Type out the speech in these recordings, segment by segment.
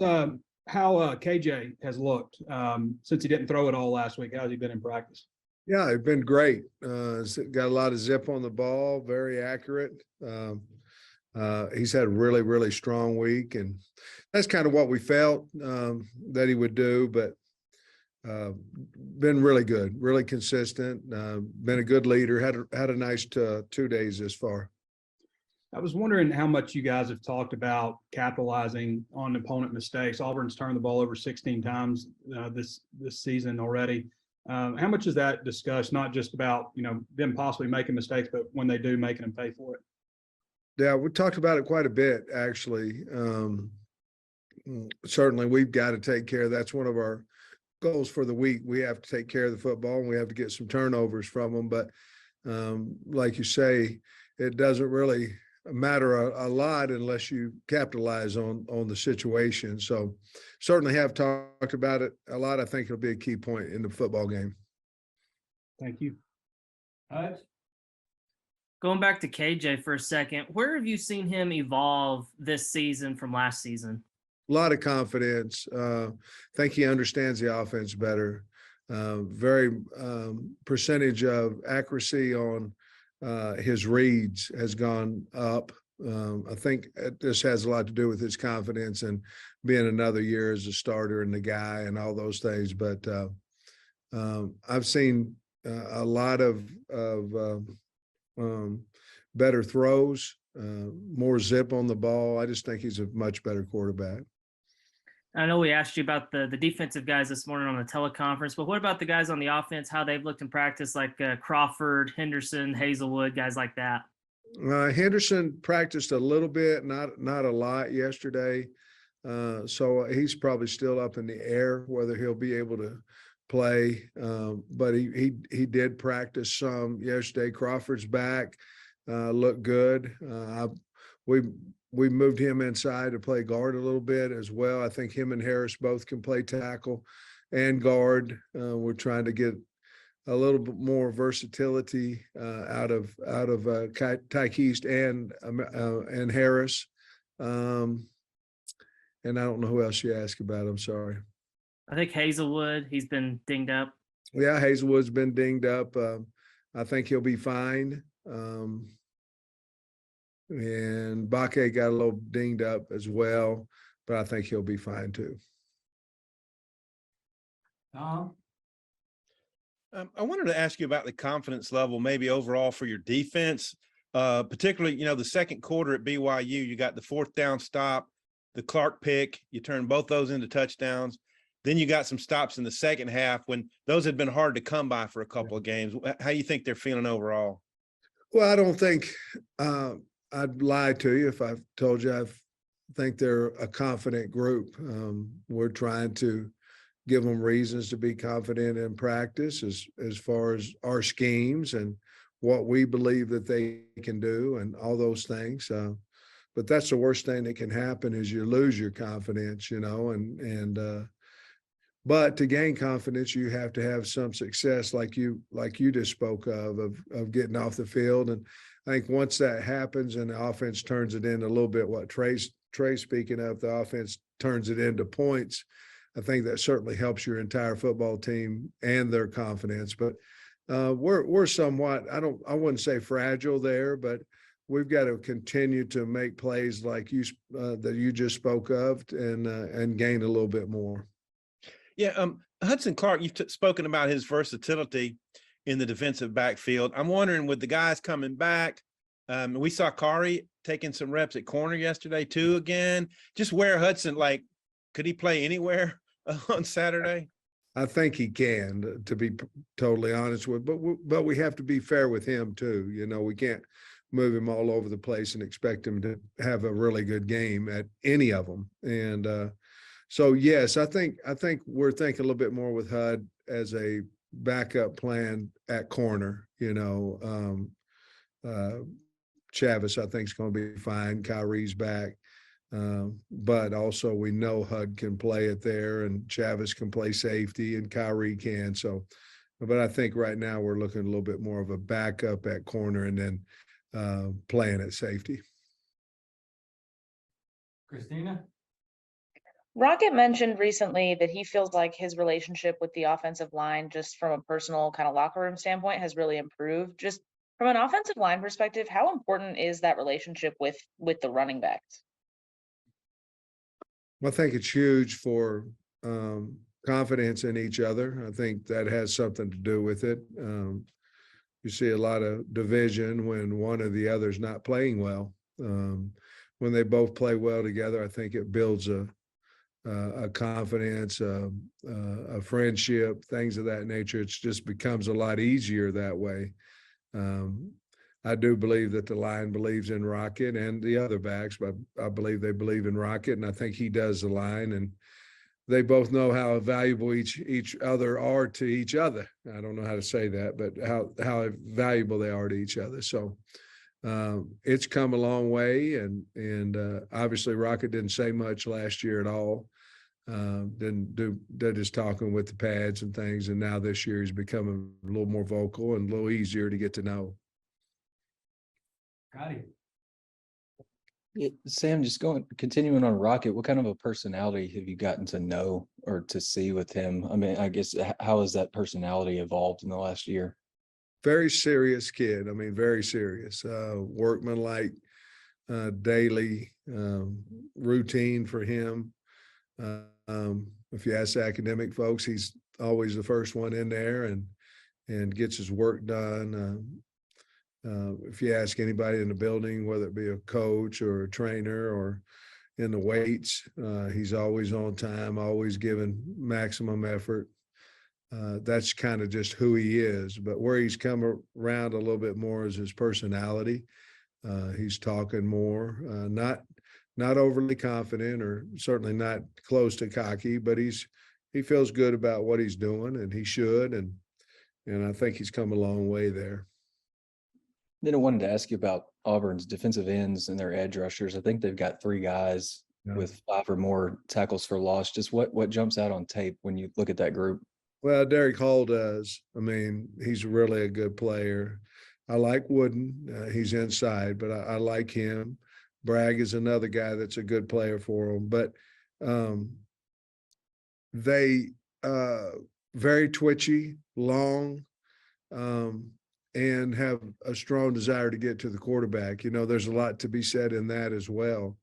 How KJ has looked since he didn't throw it all last week. How's he been in practice? Yeah, it's been great. Got a lot of zip on the ball, very accurate. He's had a really, really strong week, and that's kind of what we felt that he would do, but been really good, really consistent, been a good leader, had a nice 2 days this far. I was wondering how much you guys have talked about capitalizing on opponent mistakes. Auburn's turned the ball over 16 times this season already. How much is that discussed? Not just about them possibly making mistakes, but when they do, making them pay for it. Yeah, we talked about it quite a bit, actually. Certainly, we've got to take care. That's one of our goals for the week. We have to take care of the football, and we have to get some turnovers from them. But like you say, it doesn't really matter a lot unless you capitalize on the situation. So certainly have talked about it a lot. I think it'll be a key point in the football game. Thank you. All right. Going back to KJ for a second, where have you seen him evolve this season from last season? A lot of confidence. Think he understands the offense better. Very percentage of accuracy on his reads has gone up. I think this has a lot to do with his confidence and being another year as a starter and the guy and all those things. But I've seen a lot of better throws, more zip on the ball. I just think he's a much better quarterback. I know we asked you about the defensive guys this morning on the teleconference, but what about the guys on the offense, how they've looked in practice, like Crawford, Henderson, Hazelwood, guys like that? Henderson practiced a little bit, not a lot yesterday. So he's probably still up in the air whether he'll be able to play. But he did practice some yesterday. Crawford's back, looked good. We moved him inside to play guard a little bit as well. I think him and Harris both can play tackle and guard. We're trying to get a little bit more versatility out of Tyke East and Harris. And I don't know who else you asked about. I'm sorry. I think Hazelwood, he's been dinged up. Yeah, Hazelwood's been dinged up. I think he'll be fine. And Bakke got a little dinged up as well, but I think he'll be fine too. I wanted to ask you about the confidence level, maybe overall for your defense, particularly, the second quarter at BYU, you got the 4th down stop, the Clark pick, you turned both those into touchdowns. Then you got some stops in the second half when those had been hard to come by for a couple of games. How do you think they're feeling overall? Well, I don't think I'd lie to you if I told you I think they're a confident group. We're trying to give them reasons to be confident in practice as far as our schemes and what we believe that they can do and all those things. But that's the worst thing that can happen is you lose your confidence, but to gain confidence, you have to have some success like you just spoke of getting off the field. And I think once that happens and the offense turns it into a little bit what Trey's speaking of, the offense turns it into points. I think that certainly helps your entire football team and their confidence. But we're somewhat, I wouldn't say fragile there, but we've got to continue to make plays like that you just spoke of and gain a little bit more. Yeah, Hudson Clark, you've spoken about his versatility in the defensive backfield. I'm wondering, with the guys coming back, we saw Kari taking some reps at corner yesterday too again. Just where Hudson, could he play anywhere on Saturday? I think he can, to be totally honest with, but we have to be fair with him too. We can't move him all over the place and expect him to have a really good game at any of them. And so, yes, I think we're thinking a little bit more with Hud as a backup plan at corner. Chavis, I think, is going to be fine. Kyrie's back. But also we know Hud can play it there and Chavis can play safety and Kyrie can. So, but I think right now we're looking a little bit more of a backup at corner and then playing at safety. Christina? Rocket mentioned recently that he feels like his relationship with the offensive line, just from a personal kind of locker room standpoint, has really improved. Just from an offensive line perspective, how important is that relationship with the running backs? I think it's huge for confidence in each other. I think that has something to do with it. You see a lot of division when one or the other is not playing well. When they both play well together, I think it builds a confidence, a friendship, things of that nature. It just becomes a lot easier that way. I do believe that the line believes in Rocket and the other backs, but I believe they believe in Rocket, and I think he does the line. And they both know how valuable each other are to each other. I don't know how to say that, but how valuable they are to each other. So it's come a long way, and obviously Rocket didn't say much last year at all. Did his talking with the pads and things, and now this year he's becoming a little more vocal and a little easier to get to know. Sam, just continuing on Rocket, what kind of a personality have you gotten to know or to see with him? I mean, I guess how has that personality evolved in the last year? Very serious kid. I mean, very serious, workmanlike, daily routine for him. If you ask academic folks, he's always the first one in there and gets his work done. If you ask anybody in the building, whether it be a coach or a trainer or in the weights, he's always on time, always giving maximum effort. That's kind of just who he is. But where he's come around a little bit more is his personality. He's talking more, not overly confident or certainly not close to cocky, but he feels good about what he's doing, and he should. And I think he's come a long way there. Then I wanted to ask you about Auburn's defensive ends and their edge rushers. I think they've got 3 guys with 5 or more tackles for loss. Just what jumps out on tape when you look at that group? Well, Derek Hall does. I mean, he's really a good player. I like Wooden. He's inside, but I like him. Bragg is another guy that's a good player for him. But they very twitchy, long, and have a strong desire to get to the quarterback. You know, there's a lot to be said in that as well.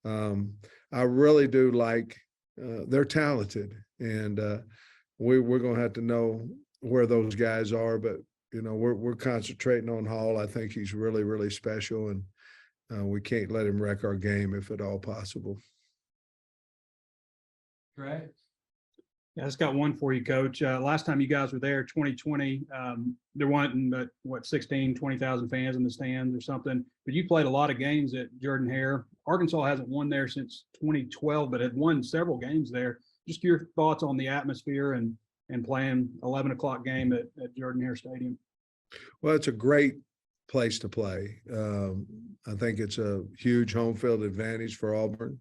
I really do like, they're talented, and we're going to have to know where those guys are, but you know, we're concentrating on Hall. I think he's really, really special, and we can't let him wreck our game if at all possible. Right. Yeah, I just got one for you, Coach. Last time you guys were there, 2020, there wasn't but 20,000 fans in the stands or something. But you played a lot of games at Jordan-Hare. Arkansas hasn't won there since 2012, but had won several games there. Just your thoughts on the atmosphere and playing 11 o'clock game at Jordan-Hare Stadium. Well, it's a great place to play. I think it's a huge home field advantage for Auburn,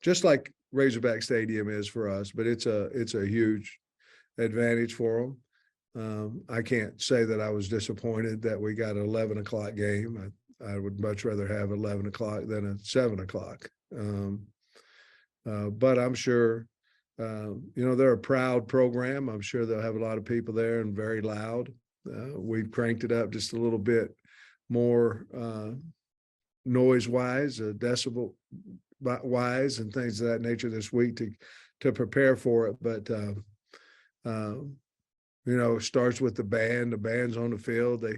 just like Razorback Stadium is for us, but it's a huge advantage for them. I can't say that I was disappointed that we got an 11 o'clock game. I would much rather have 11 o'clock than a 7 o'clock. But I'm sure, you know, they're a proud program. I'm sure they'll have a lot of people there and very loud. We've cranked it up just a little bit more noise-wise, decibel wise, and things of that nature this week to prepare for it. But you know, it starts with the band. The band's on the field. They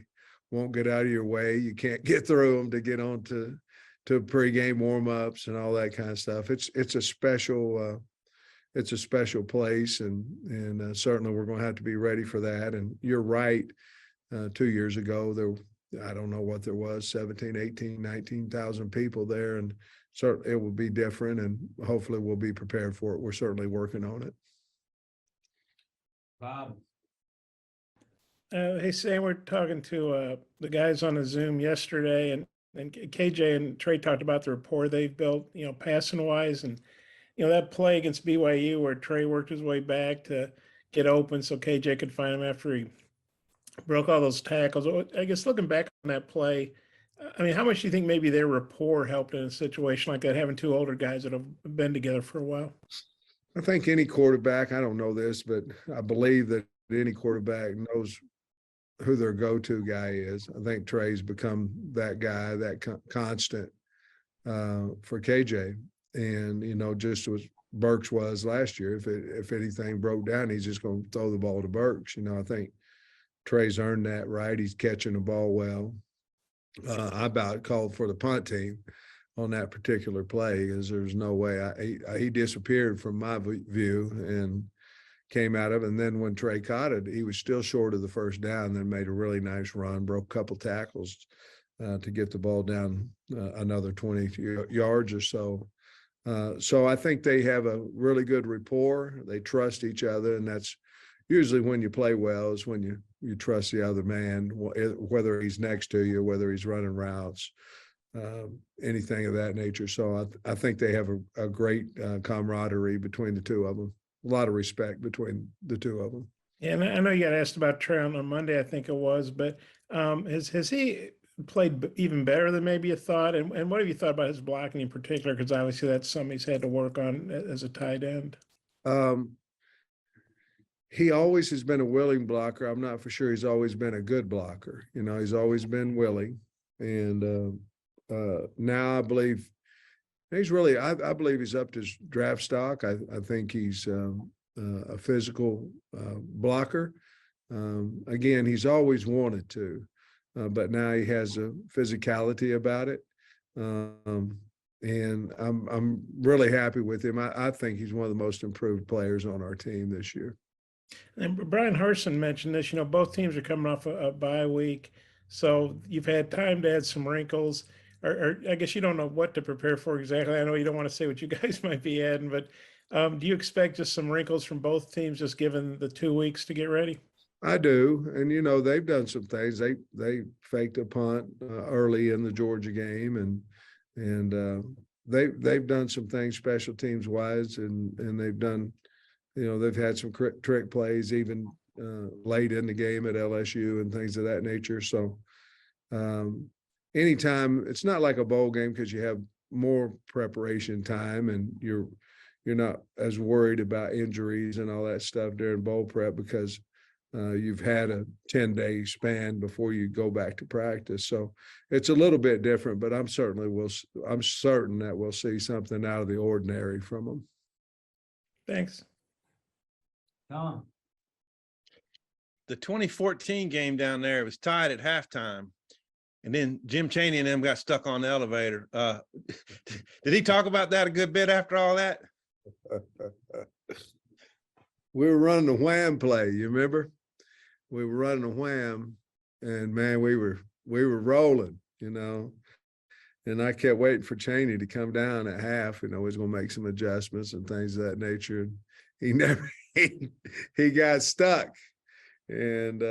won't get out of your way. You can't get through them to get on to pregame warm-ups and all that kind of stuff. It's a special place, and certainly we're going to have to be ready for that. And you're right. 2 years ago, I don't know what there was, 17, 18, 19,000 people there, and certainly it will be different, and hopefully we'll be prepared for it. We're certainly working on it. Bob. Hey, Sam, we're talking to the guys on the Zoom yesterday, and KJ and Trey talked about the rapport they've built, you know, passing wise, and you know, that play against BYU where Trey worked his way back to get open so KJ could find him after he broke all those tackles. I guess looking back on that play, I mean, how much do you think maybe their rapport helped in a situation like that, having two older guys that have been together for a while? I think any quarterback, I don't know this, but I believe that any quarterback knows who their go-to guy is. I think Trey's become that guy, that constant for KJ. And, you know, just as Burks was last year, if anything broke down, he's just going to throw the ball to Burks. You know, I think Trey's earned that right. He's catching the ball well. I about called for the punt team on that particular play, as there's no way he disappeared from my view and came out of it. And then when Trey caught it, he was still short of the first down, then made a really nice run, broke a couple tackles to get the ball down another 20 yards or so. So I think they have a really good rapport. They trust each other, and that's usually when you play well is when you trust the other man, whether he's next to you, whether he's running routes, anything of that nature. So I think they have a great camaraderie between the two of them. A lot of respect between the two of them. Yeah, and I know you got asked about Trey on Monday, I think it was, but has he played even better than maybe you thought? And what have you thought about his blocking in particular? Because obviously that's something he's had to work on as a tight end. He always has been a willing blocker. I'm not for sure he's always been a good blocker. You know, he's always been willing. And now I believe he's really, I believe he's up to his draft stock. I think he's a physical blocker. Again, he's always wanted to, but now he has a physicality about it. And I'm really happy with him. I think he's one of the most improved players on our team this year. And Brian Harsin mentioned this, you know, both teams are coming off a bye week. So you've had time to add some wrinkles, or I guess you don't know what to prepare for exactly. I know you don't want to say what you guys might be adding, but do you expect just some wrinkles from both teams, just given the 2 weeks to get ready? I do. And, you know, they've done some things. They faked a punt early in the Georgia game, and they've done some things special teams wise, and they've done, you know, they've had some trick plays even late in the game at LSU and things of that nature. So anytime, it's not like a bowl game because you have more preparation time and you're not as worried about injuries and all that stuff during bowl prep because you've had a 10-day span before you go back to practice. So it's a little bit different, but I'm certain that we'll see something out of the ordinary from them. Thanks. Tom. The 2014 game down there was tied at halftime. And then Jim Chaney and them got stuck on the elevator. Did he talk about that a good bit after all that? We were running a wham play, you remember? We were running a wham, and man, we were rolling, you know. And I kept waiting for Chaney to come down at half, you know, he's gonna make some adjustments and things of that nature. And he never he got stuck. And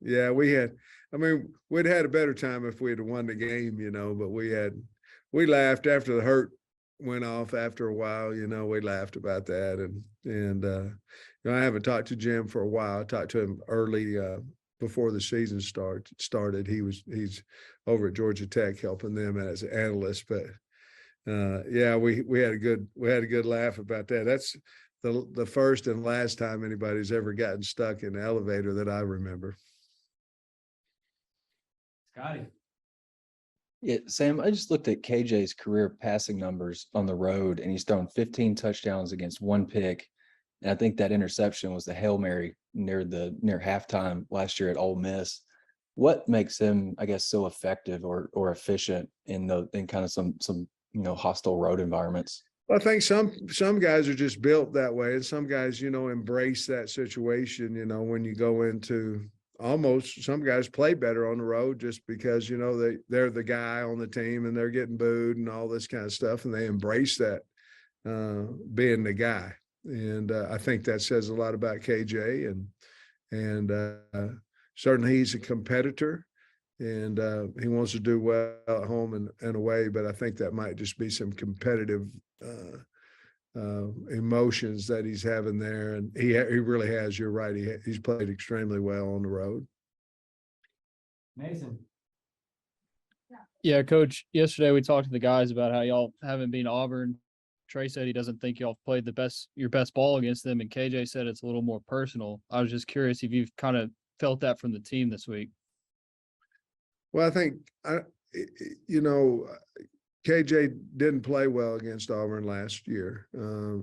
yeah, we'd had a better time if we had won the game, you know, but we laughed after the hurt went off after a while, you know, we laughed about that. And you know, I haven't talked to Jim for a while. I talked to him early before the season started. He's over at Georgia Tech helping them as an analyst. But yeah, we had a good laugh about that. That's the first and last time anybody's ever gotten stuck in the elevator that I remember. Scotty. Yeah, Sam, I just looked at KJ's career passing numbers on the road, and he's thrown 15 touchdowns against one pick. And I think that interception was the Hail Mary near halftime last year at Ole Miss. What makes him, I guess, so effective or efficient in kind of some you know, hostile road environments? I think some guys are just built that way, and some guys, you know, embrace that situation. You know, when you go into some guys play better on the road just because, you know, they're the guy on the team and they're getting booed and all this kind of stuff, and they embrace that being the guy. And I think that says a lot about KJ, and certainly he's a competitor, and he wants to do well at home and away. But I think that might just be some competitive emotions that he's having there, and he really has. You're right. He's played extremely well on the road. Mason. Yeah, Coach, yesterday we talked to the guys about how y'all haven't been Auburn. Trey said he doesn't think y'all played your best ball against them, and KJ said it's a little more personal. I was just curious if you've kind of felt that from the team this week. Well, I think, you know, KJ didn't play well against Auburn last year.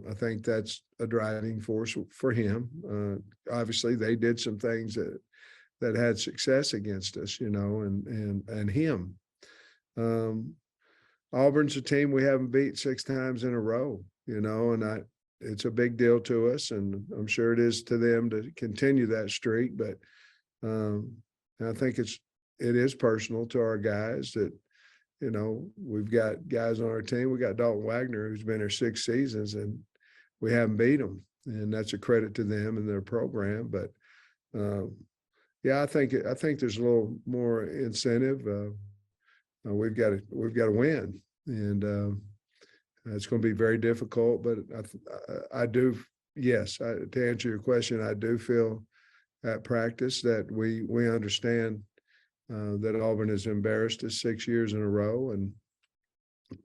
I think that's a driving force for him. Obviously, they did some things that had success against us, you know, and him. Auburn's a team we haven't beat 6 times in a row, you know, and it's a big deal to us, and I'm sure it is to them to continue that streak. But I think it is personal to our guys that, you know, we've got guys on our team. We got Dalton Wagner, who's been here 6 seasons, and we haven't beat them, and that's a credit to them and their program. But yeah, I think there's a little more incentive. We've got to win, and it's going to be very difficult. But I do, yes, to answer your question, I do feel at practice that we understand that Auburn has embarrassed us 6 years in a row, and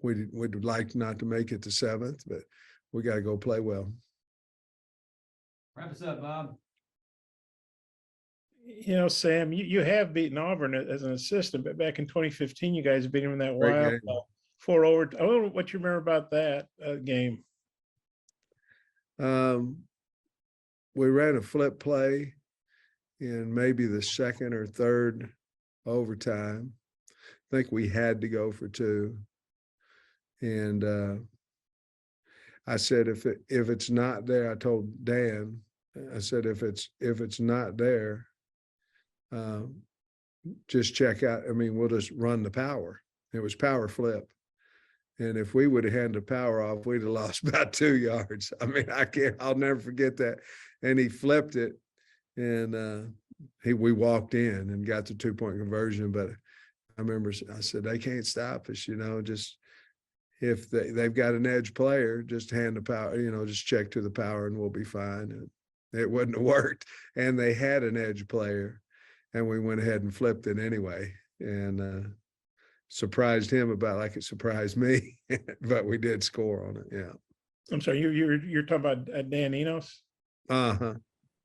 we'd like not to make it to 7th, but we got to go play well. Wrap us up, Bob. You know, Sam, you have beaten Auburn as an assistant, but back in 2015, you guys beat them in that Great wild game. 4 over. I don't know what you remember about that game. We ran a flip play in maybe the 2nd or 3rd overtime. I think we had to go for 2. And I said, if it's not there, I told Dan, I said, if it's not there, just check out. I mean, we'll just run the power. It was power flip. And if we would have handed the power off, we'd have lost about 2 yards. I mean, I'll never forget that. And he flipped it, and we walked in and got the 2-point conversion. But I remember I said, they can't stop us, you know, just if they've got an edge player, just hand the power, you know, just check to the power and we'll be fine. And it wouldn't have worked. And they had an edge player, and we went ahead and flipped it anyway, and surprised him about like it surprised me. But we did score on it. Yeah. I'm sorry, you're talking about Dan Enos? Uh-huh.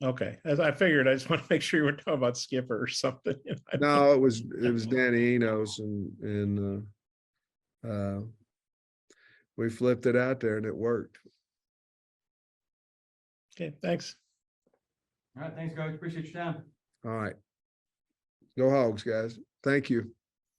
Okay, as I figured, I just want to make sure you were talking about Skipper or something. You know? No, it was Danny Enos, and we flipped it out there and it worked. Okay, thanks. All right. Thanks, Coach. Appreciate your time. All right. Go Hogs, guys. Thank you.